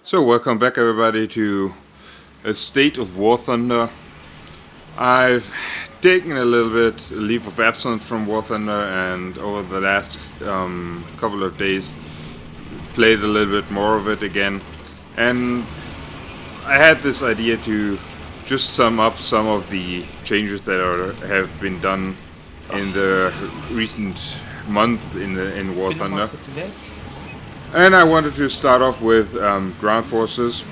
So welcome back everybody to A State of War Thunder. I've taken a little bit leave of absence from War Thunder and over the last couple of days played a little bit more of it again. And I had this idea to just sum up some of the changes that have been done in the recent month in War Thunder. And I wanted to start off with ground forces.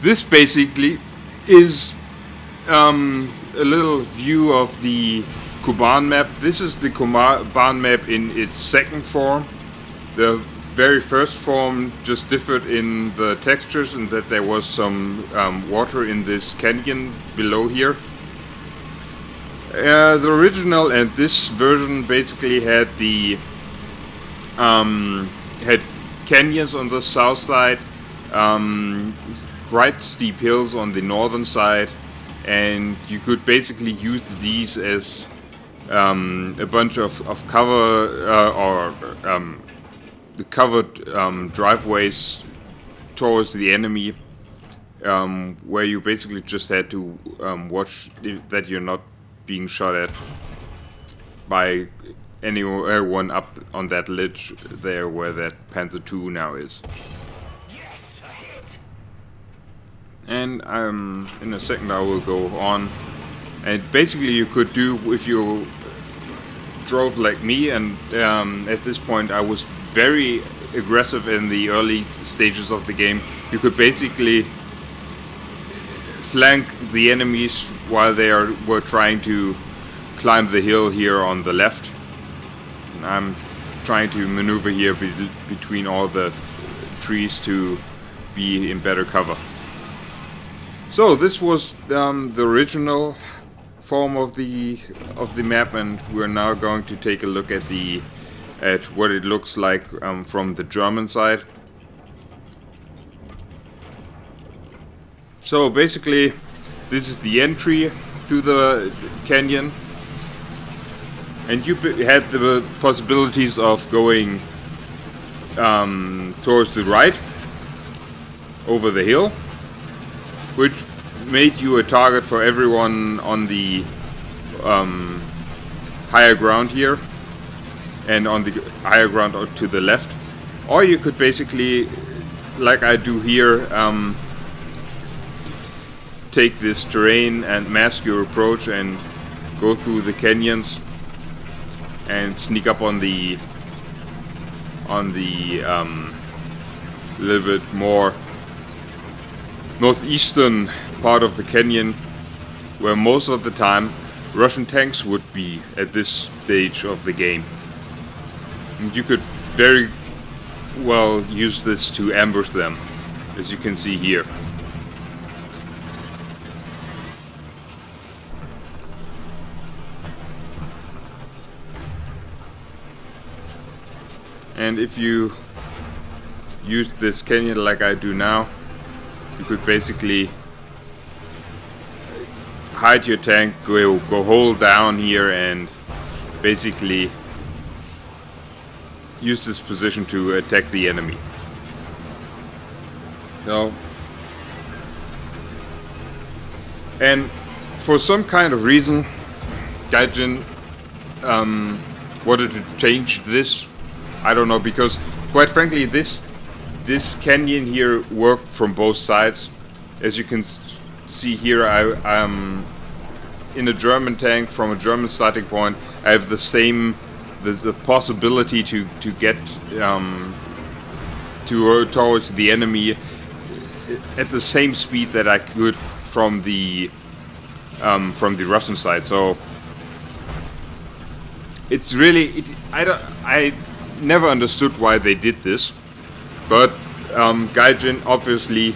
This basically is a little view of the Kuban map. This is the Kuban map in its second form. The very first form just differed in the textures and that there was some water in this canyon below here. The original and this version basically had the had canyons on the south side, quite steep hills on the northern side, and you could basically use these as a bunch of cover or the covered driveways towards the enemy, where you basically just had to watch that you're not being shot at by anyone up on that ledge there where that Panzer II now is. And in a second I will go on. And basically you could do, if you drove like me, and at this point I was very aggressive in the early stages of the game, you could basically flank the enemies while they were trying to climb the hill here on the left. I'm trying to maneuver here between all the trees to be in better cover. So this was the original form of the map, and we're now going to take a look at what it looks like from the German side. So basically, this is the entry to the canyon. And you had the possibilities of going towards the right, over the hill, which made you a target for everyone on the higher ground here, and on the higher ground to the left. Or you could basically, like I do here, take this terrain and mask your approach and go through the canyons and sneak up on the little bit more northeastern part of the canyon, where most of the time Russian tanks would be at this stage of the game. And you could very well use this to ambush them, as you can see here. And if you use this canyon like I do now, you could basically hide your tank, go hold down here, and basically use this position to attack the enemy. So, and for some kind of reason, Gaijin wanted to change this. I don't know, because quite frankly this canyon here worked from both sides. As you can see here, I'm in a German tank from a German starting point. I have the possibility to get towards the enemy at the same speed that I could from the Russian side. So it's really I never understood why they did this, but Gaijin obviously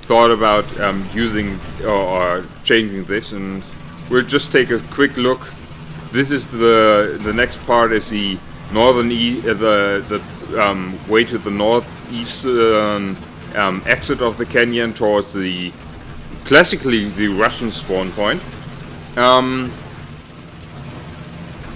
thought about using or changing this, and we'll just take a quick look. This is the next part is the northern the way to the northeast exit of the canyon towards the classically the Russian spawn point.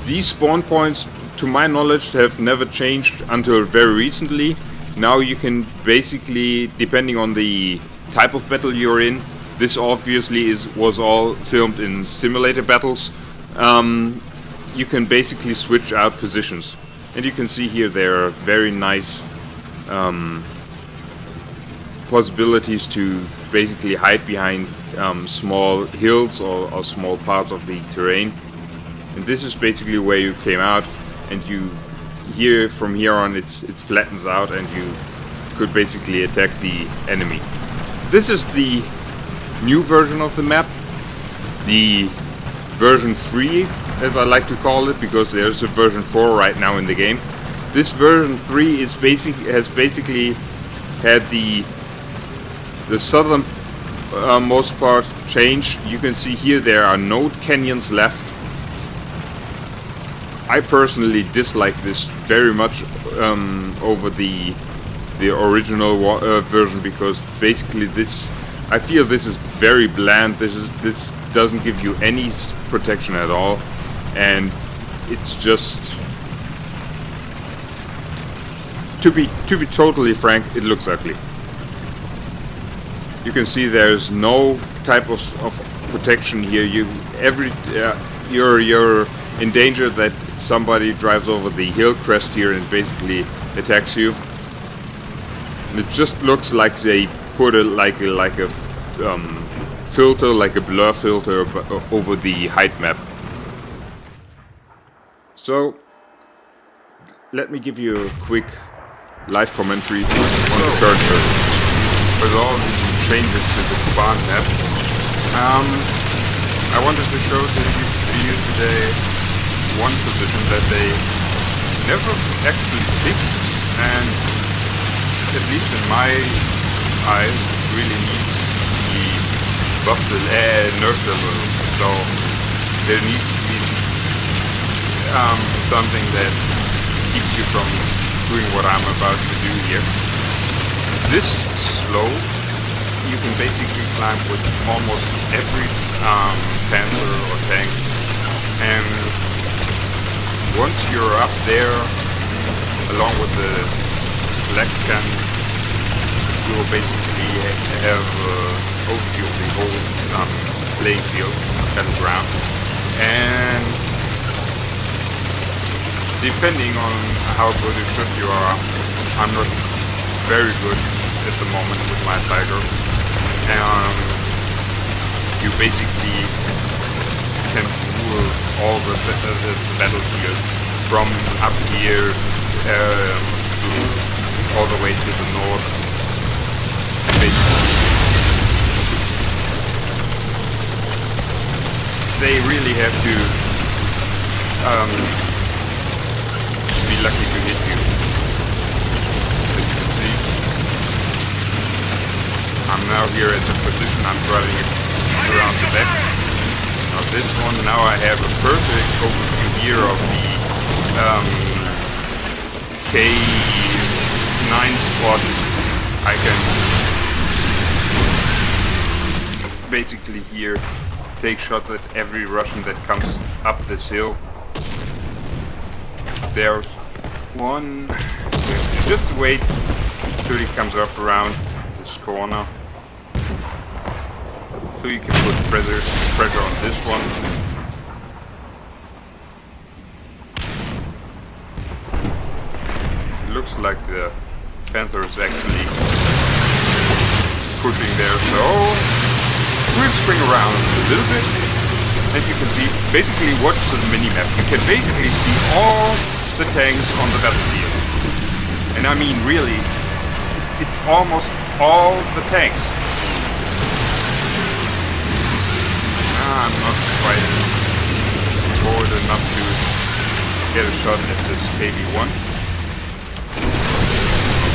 These spawn points, to my knowledge, have never changed until very recently. Now you can basically, depending on the type of battle you're in, this obviously was all filmed in simulator battles. You can basically switch out positions, and you can see here there are very nice possibilities to basically hide behind small hills or small parts of the terrain. And this is basically where you came out, and you here from here on it flattens out, and you could basically attack the enemy. This is the new version of the map, the version 3 as I like to call it, because there's a version 4 right now in the game. This version 3 is has basically had the southern most part changed. You can see here there are no canyons left. I personally dislike this very much over the original version, because basically I feel this is very bland. This doesn't give you any protection at all, and it's just, to be totally frank, it looks ugly. You can see there's no type of protection here. You're in danger that somebody drives over the hill crest here and basically attacks you. And it just looks like they put like a filter, like a blur filter over the height map. So let me give you a quick live commentary on the current version. With all the changes to the Kuban map, I wanted to show to you today one position that they never actually fixed, and at least in my eyes really needs to be buffed and nerfed a little. So there needs to be something that keeps you from doing what I'm about to do here. This slope you can basically climb with almost every Panzer or tank, and once you're up there along with the select cannon, you will basically have an overview of the whole playing field, battleground, and depending on how good a shot you are, I'm not very good at the moment with my Tiger. You basically can rule all the battlefield from up here all the way to the north. And basically, they really have to be lucky to hit you. As you can see, I'm now here at the position. I'm driving it around the back. Now this one, now I have a perfect overview here of the K9 squad. I can basically here take shots at every Russian that comes up this hill. There's one. Just wait till he comes up around this corner. So you can put pressure on this one. It looks like the Panther is actually pushing there, so we'll swing around a little bit, and you can see, basically watch the mini-map. You can basically see all the tanks on the battlefield. And I mean really, it's almost all the tanks. I'm not quite forward enough to get a shot at this KV-1.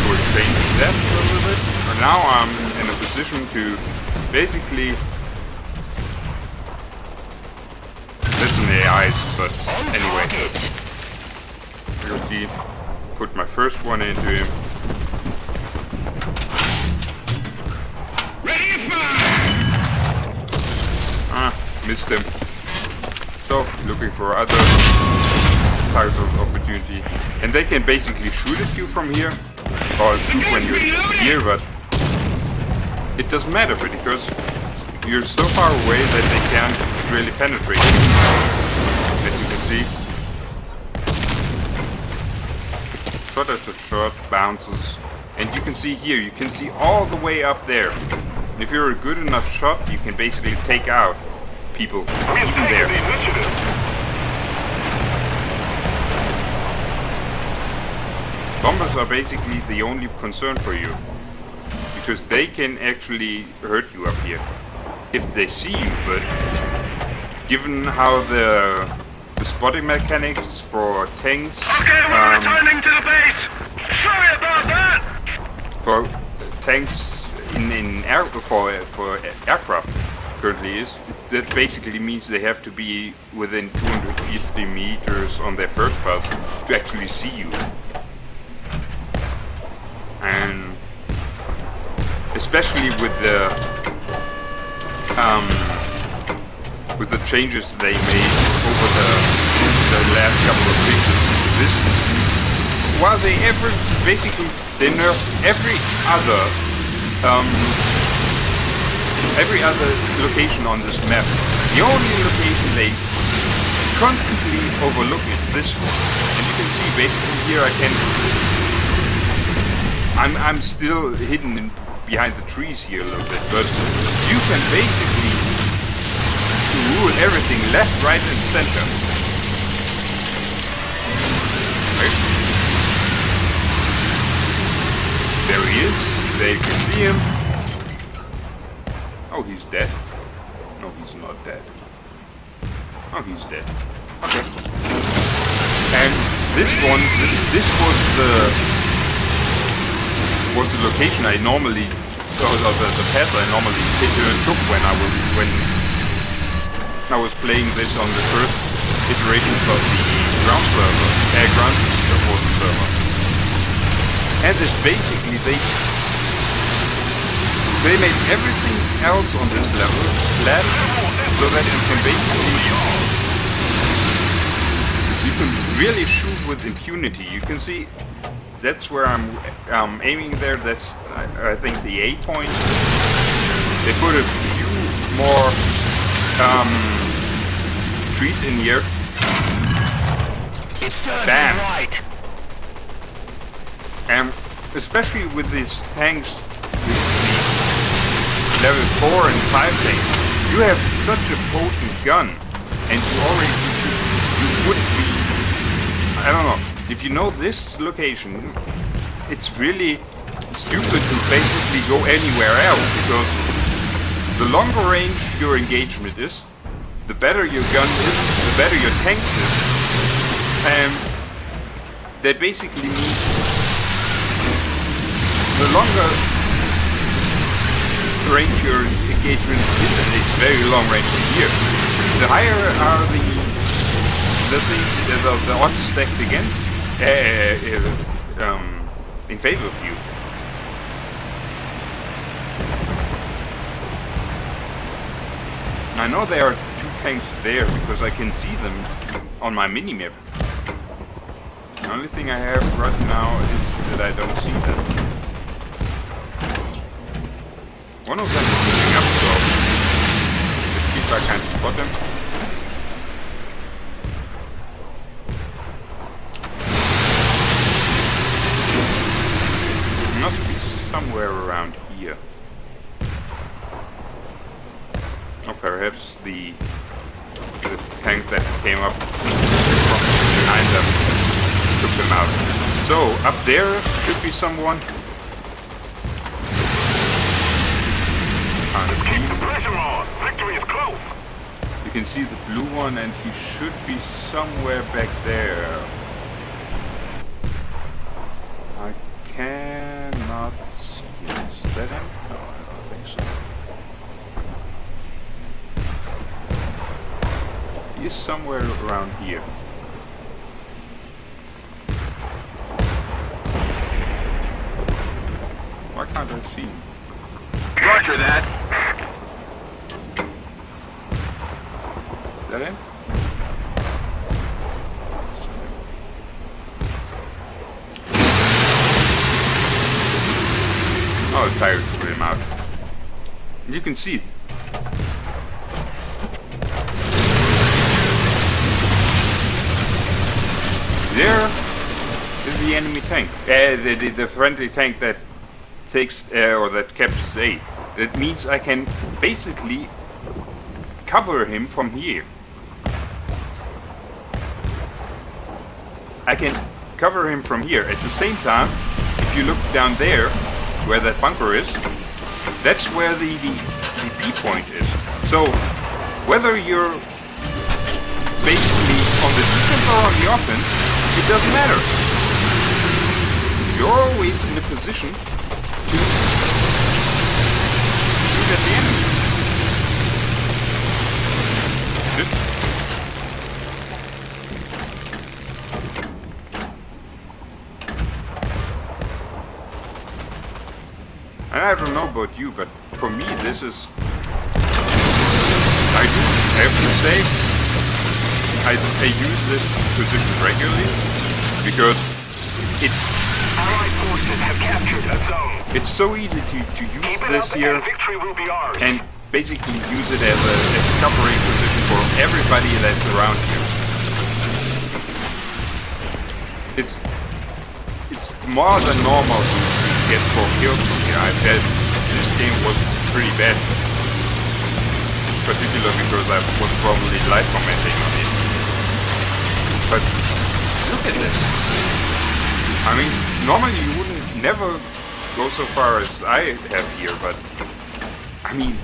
We'll change that a little bit. And now I'm in a position to basically listen to AIs, but anyway. You'll see, put my first one into him. Missed him. So, looking for other types of opportunity. And they can basically shoot at you from here. or shoot when you're here, but it doesn't matter because you're so far away that they can't really penetrate, as you can see. Shot after shot bounces, and you can see here, you can see all the way up there. And if you're a good enough shot, you can basically take out people even there. Bombers are basically the only concern for you, because they can actually hurt you up here if they see you, but given how the spotting mechanics for tanks returning to the base. Sorry about that. for tanks for aircraft currently is that basically means they have to be within 250 meters on their first pass to actually see you. And especially with the changes they made over the last couple of seasons, this while they they nerf every other location on this map, the only location they constantly overlook is this one. And you can see basically here I'm still hidden behind the trees here a little bit, but you can basically rule everything left, right and center. Right? There he is. There you can see him. Oh, he's dead. No, he's not dead. Oh, he's dead. Okay. And this one, this was the location I normally, or the path I normally took when I was playing this on the first iterations of the ground support server. And this basically they made everything else on this level flat, so that you can really shoot with impunity. You can see that's where I'm aiming there. That's I think the A point. They put a few more trees in here. Bam! Right. And especially with these tanks, with the level 4 and 5 tanks, you have such a potent gun, and you would be, I don't know, if you know this location, it's really stupid to basically go anywhere else, because the longer range your engagement is, the better your gun is, the better your tank is, and that basically means the longer range your engagement is, and it's very long range here, the higher are the things, the odds stacked against in favor of you. I know there are two tanks there because I can see them on my minimap. The only thing I have right now is that I don't see them. One of them is moving up, so let's see if I can spot them. It must be somewhere around here. Or perhaps the tank that came up from behind them took them out. So, up there should be someone. Keep the pressure on. Victory is close. You can see the blue one, and he should be somewhere back there. I cannot see him. Is that him? No, I don't think so. He is somewhere around here. Why can't I see him? Roger that. Is that him? of tires to put him out. You can see it. There is the enemy tank. The friendly tank that takes or that captures A. That means I can basically cover him from here. I can cover him from here. At the same time, if you look down there, where that bunker is, that's where the B point is. So, whether you're basically on the defense or on the offense, it doesn't matter. You're always in a position to shoot at the enemy. And I don't know about you, but for me this is... I have to say, I use this position regularly because Allied forces have captured a zone. it's so easy to use Keep it this up here and victory will be ours. and basically use it as a covering position for everybody that's around you. It's more than normal to get 4 kills from here. I bet this game was pretty bad, particularly because I was probably live commenting on it. But look at this. I mean, normally you wouldn't never go so far as I have here, but I mean,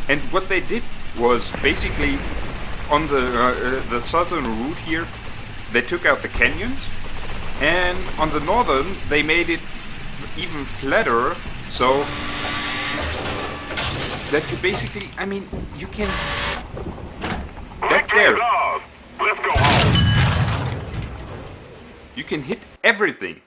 and what they did was basically on the southern route here, they took out the canyons, and on the northern they made it even flatter, so that you basically, I mean, you can back there. Let's go home. You can hit everything.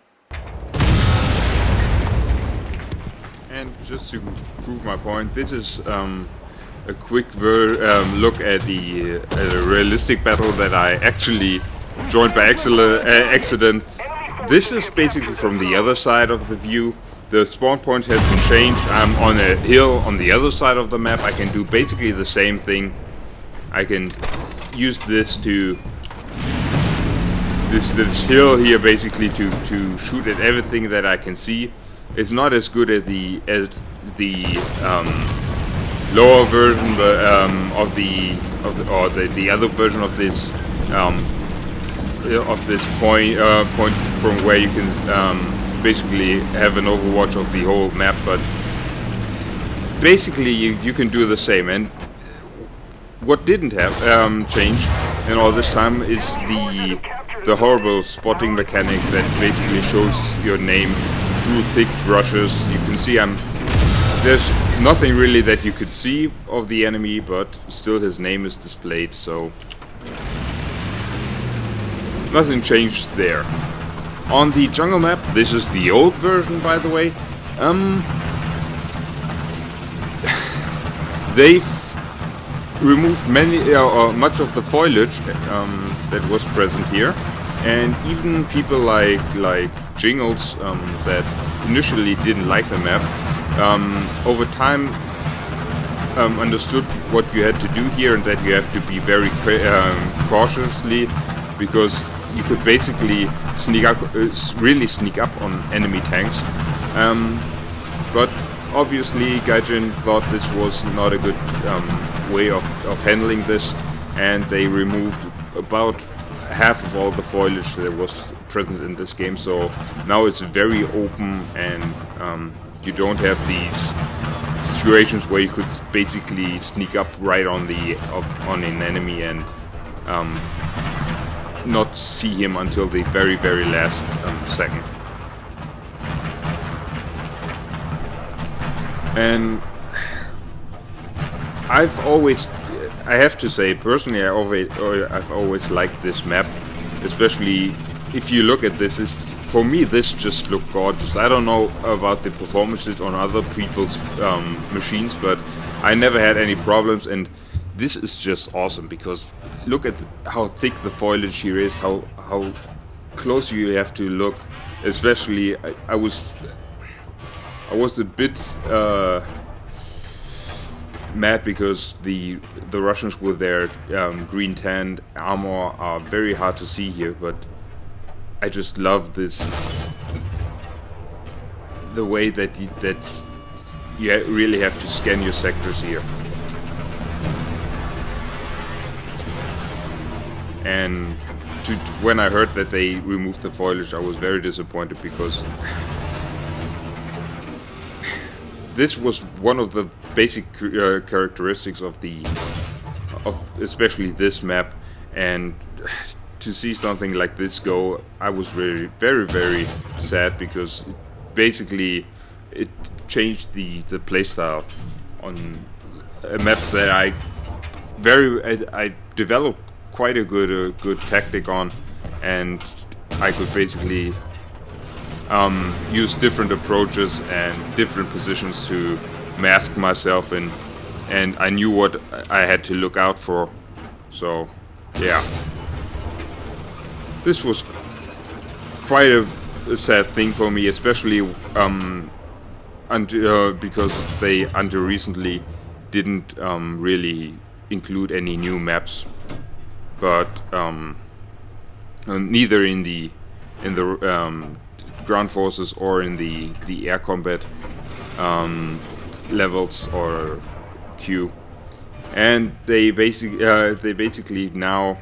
And just to prove my point, this is a quick look at the realistic battle that I actually joined by accident. This is basically from the other side of the view. The spawn point has been changed. I'm on a hill on the other side of the map. I can do basically the same thing. I can use this to this hill here basically to shoot at everything that I can see. It's not as good as the lower version of the other version of this point from where you can basically have an overwatch of the whole map, but basically you can do the same. And what didn't have changed in all this time is the horrible spotting mechanic that basically shows your name through thick brushes. You can see there's nothing really that you could see of the enemy, but still his name is displayed, so nothing changed there. On the jungle map, this is the old version, by the way. They've removed much of the foliage that was present here, and even people like Jingles that initially didn't like the map, over time understood what you had to do here, and that you have to be very cautiously, because you could basically really sneak up on enemy tanks. But obviously Gaijin thought this was not a good way of handling this, and they removed about half of all the foliage that was present in this game, so now it's very open, and you don't have these situations where you could basically sneak up right on an enemy and not see him until the very last second. And I have to say, personally, I've always liked this map, especially if you look at this. For me, this just looked gorgeous. I don't know about the performances on other people's machines, but I never had any problems, and this is just awesome, because look at how thick the foliage here is, how close you have to look. Especially, I was a bit mad because the Russians with their green tanned armor are very hard to see here, but I just love this, the way that you really have to scan your sectors here. And when I heard that they removed the foliage, I was very disappointed, because this was one of the basic characteristics of especially this map, and to see something like this go, I was very, very, very sad, because basically it changed the playstyle on a map that I developed quite a good tactic on, and I could basically use different approaches and different positions to mask myself in, and I knew what I had to look out for. So yeah, this was quite a sad thing for me, especially because they until recently didn't really include any new maps, but neither in the ground forces or in the air combat levels or queue. And they basically now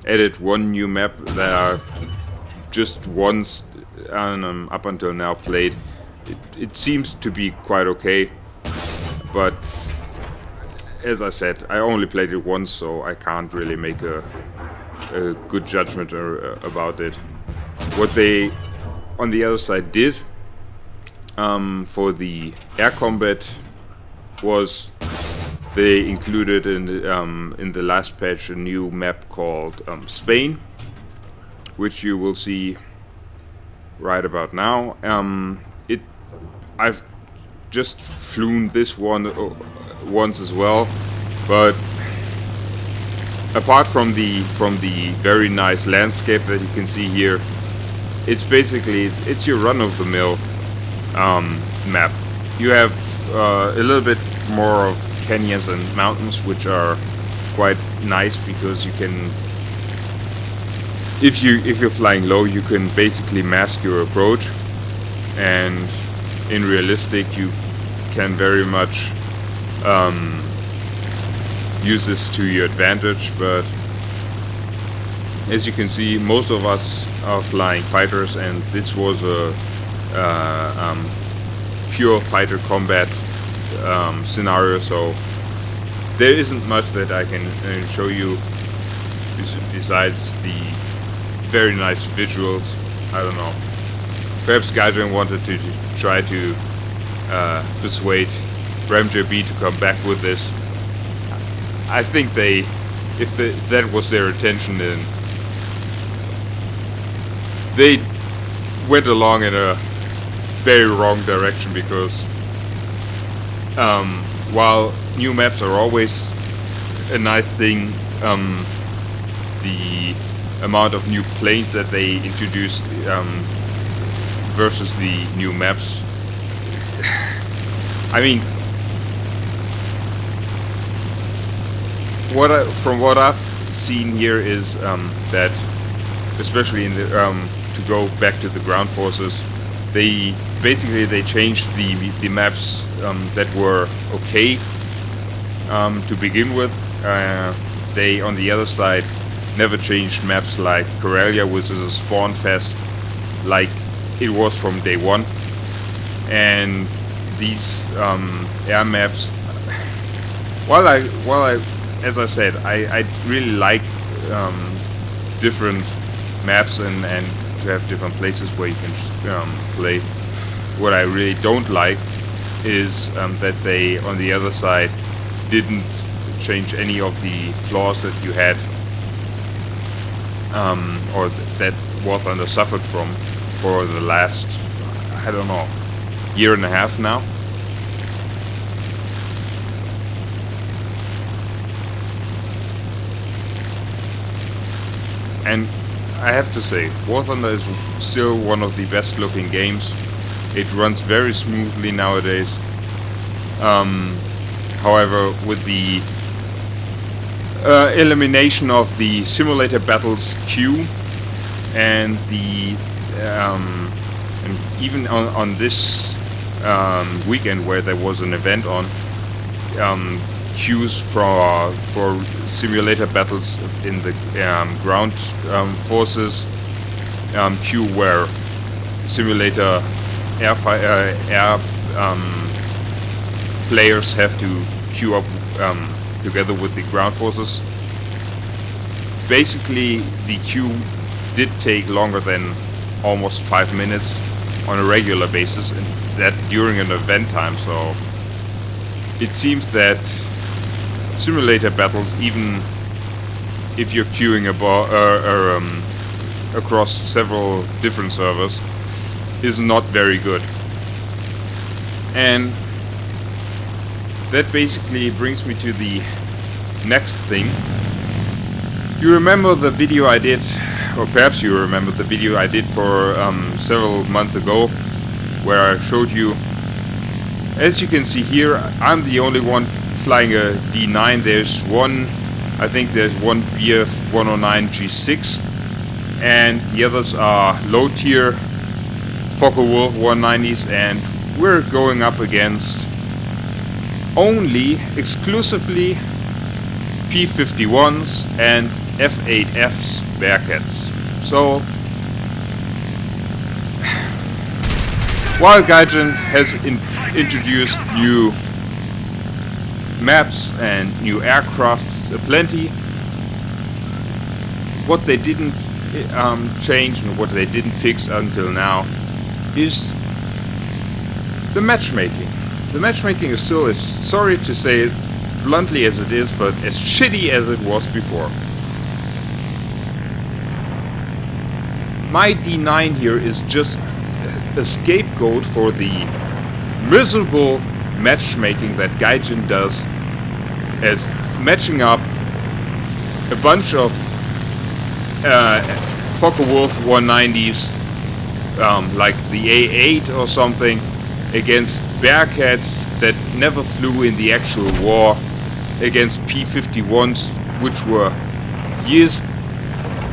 added one new map that I just once up until now played. It seems to be quite okay, but as I said, I only played it once, so I can't really make a good judgment about it. What they on the other side did for the air combat was they included in the last patch a new map called Spain, which you will see right about now. I've just flown this one once as well, but apart from the very nice landscape that you can see here, it's basically it's your run-of-the-mill map. You have a little bit more of canyons and mountains, which are quite nice because you can, if you're flying low, you can basically mask your approach, and in realistic you can very much use this to your advantage. But as you can see, most of us are flying fighters, and this was a pure fighter combat scenario, so there isn't much that I can show you besides the very nice visuals. I don't know, perhaps Gaijin wanted to try to persuade RamJB to come back with this. I think if that was their intention, then they went along in a very wrong direction, because while new maps are always a nice thing, the amount of new planes that they introduce versus the new maps, I mean, from what I've seen here is that, especially in the to go back to the ground forces, they changed the maps that were okay to begin with. They, on the other side, never changed maps like Karelia, which is a spawn fest like it was from day one. And these air maps, while I as I said, I really like different maps and to have different places where you can play. What I really don't like is that they, on the other side, didn't change any of the flaws that you had, or that War Thunder suffered from for the last, I don't know, year and a half now. And I have to say, War Thunder is still one of the best looking games It runs very smoothly nowadays. However, with the elimination of the simulator battles queue and the and even on this weekend where there was an event on, queues for simulator battles in the ground forces queue where simulator air players have to queue up together with the ground forces. Basically, the queue did take longer than almost 5 minutes on a regular basis, and that during an event time. So it seems that simulator battles, even if you're queuing across several different servers, is not very good. And that basically brings me to the next thing. You remember the video I did, or perhaps you remember the video I did for several months ago, where I showed you, as you can see here, I'm the only one flying a D9. There's one, I think there's one BF 109 G6, and the others are low tier Focke-Wulf 190s, and we're going up against only exclusively P51s and F8Fs Bearcats. So while Gaijin has introduced new maps and new aircrafts aplenty, what they didn't change and what they didn't fix until now is the matchmaking. The matchmaking is still, as sorry to say it bluntly as it is, but as shitty as it was before. My D9 here is just a scapegoat for the miserable matchmaking that Gaijin does, as matching up a bunch of Focke-Wulf 190s, like the A8 or something, against Bearcats that never flew in the actual war, against P51s, which were years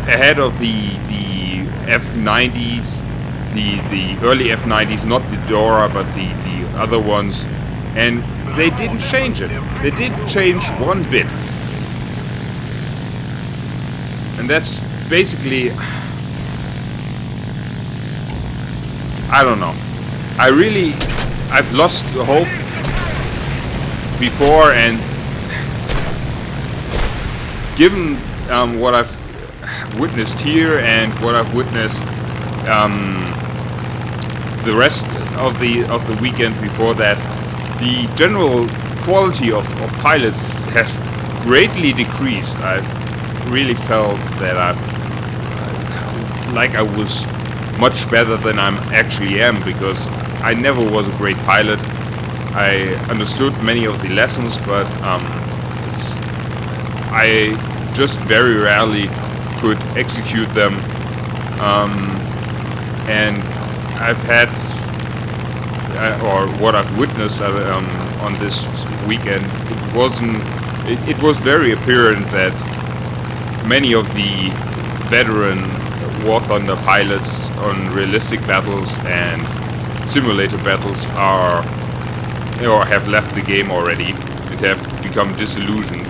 ahead of the F90s, the early F90s, not the Dora, but the other ones, and they didn't change it. They didn't change one bit. And that's basically, I don't know. I've lost the hope before, and given what I've witnessed here and what I've witnessed the rest of the weekend before that, the general quality of pilots has greatly decreased. I've really felt that I was much better than I actually am, because I never was a great pilot. I understood many of the lessons, but I just very rarely could execute them. And I've had, or what I've witnessed on this weekend, it was very apparent that many of the veteran War Thunder pilots on realistic battles and simulator battles are, or have left the game already and have become disillusioned.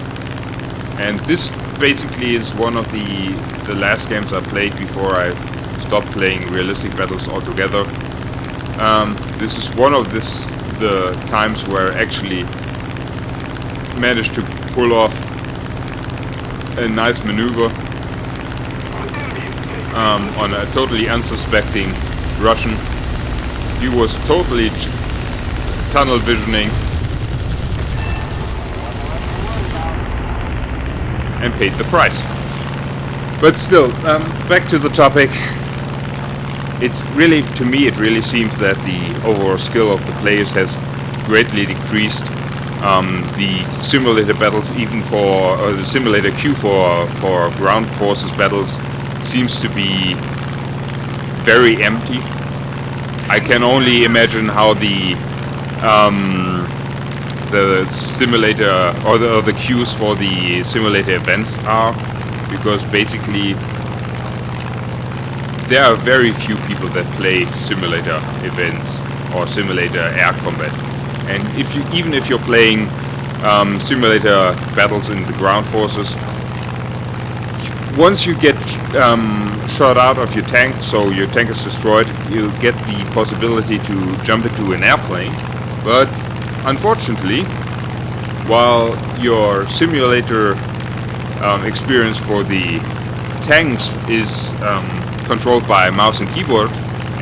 And this basically is one of the last games I played before I stopped playing realistic battles altogether. This is one of the times where I actually managed to pull off a nice maneuver on a totally unsuspecting Russian. He was totally tunnel visioning and paid the price. But still, back to the topic. It's really, to me, it really seems that the overall skill of the players has greatly decreased. The simulator battles, even for the simulator queue for ground forces battles, seems to be very empty. I can only imagine how the simulator or the queues for the simulator events are, because basically there are very few people that play simulator events or simulator air combat. And even if you're playing simulator battles in the ground forces, once you get shot out of your tank, so your tank is destroyed, you get the possibility to jump into an airplane. But unfortunately, while your simulator experience for the tanks is controlled by mouse and keyboard,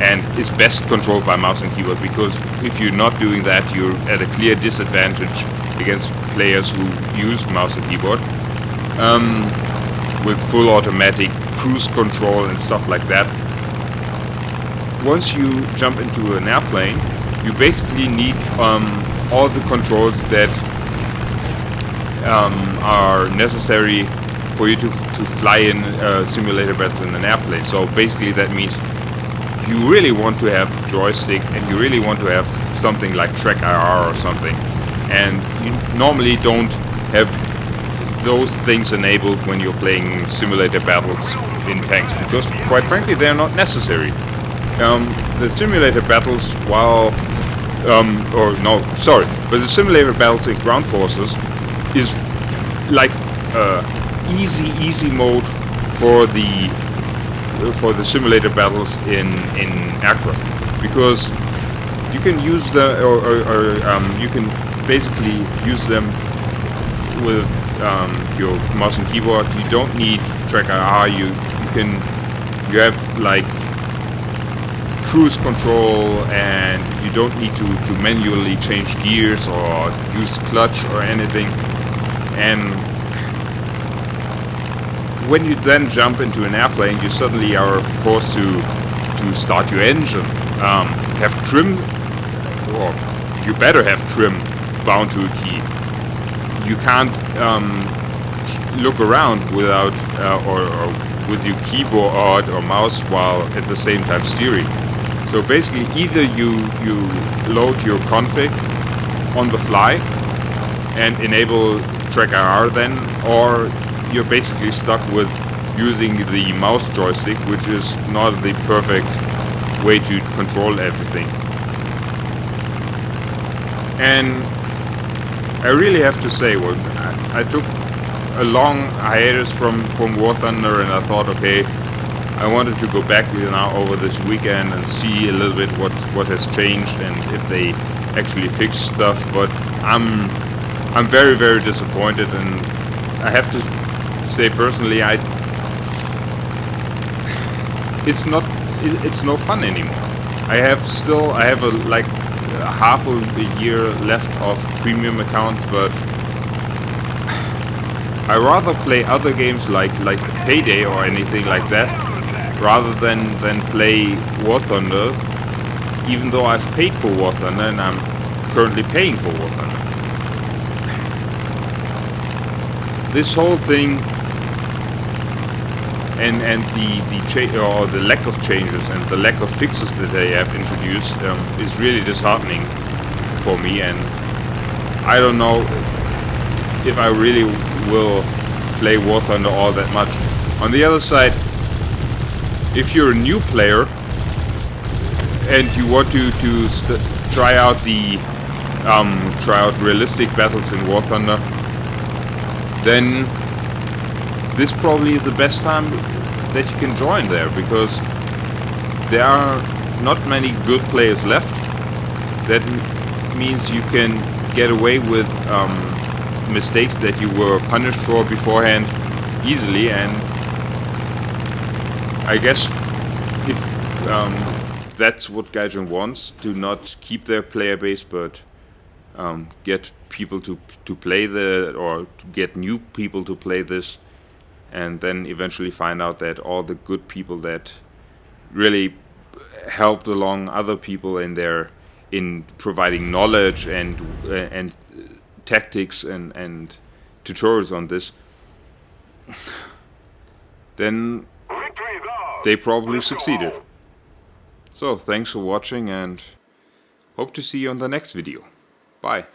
and is best controlled by mouse and keyboard, because if you're not doing that, you're at a clear disadvantage against players who use mouse and keyboard with full automatic cruise control and stuff like that. Once you jump into an airplane, you basically need all the controls that are necessary for you to fly in simulator battle in an airplane. So basically that means you really want to have joystick, and you really want to have something like Track IR or something, and you normally don't have those things enabled when you're playing simulator battles in tanks, because quite frankly they're not necessary. The simulator battles, but the simulator battles in ground forces is like easy mode for the simulator battles in aircraft, because you can use them you can basically use them with your mouse and keyboard. You don't need Track IR. You have like cruise control, and you don't need to manually change gears or use clutch or anything. And when you then jump into an airplane, you suddenly are forced to start your engine, have trim, or you better have trim bound to a key. You can't look around without or with your keyboard or mouse while at the same time steering. So basically, either you load your config on the fly and enable Track IR then, or you're basically stuck with using the mouse joystick, which is not the perfect way to control everything. And I really have to say, well, I took a long hiatus from War Thunder, and I thought, okay, I wanted to go back now over this weekend and see a little bit what has changed and if they actually fixed stuff. But I'm very, very disappointed, and I have to say personally, it's no fun anymore. I have like half a year left of premium accounts, but I rather play other games like Payday or anything like that, rather than play War Thunder, even though I've paid for War Thunder and I'm currently paying for War Thunder. This whole thing and the lack of changes and the lack of fixes that they have introduced is really disheartening for me, and I don't know if I really will play War Thunder all that much. On the other side, if you're a new player and you want to try out realistic battles in War Thunder, then this probably is the best time that you can join there, because there are not many good players left. That means you can get away with mistakes that you were punished for beforehand easily, and I guess if that's what Gaijin wants, to not keep their player base but get people to play or to get new people to play this, and then eventually find out that all the good people that really helped along other people in providing knowledge and tactics and tutorials on this, then they probably succeeded. So thanks for watching and hope to see you on the next video. Bye.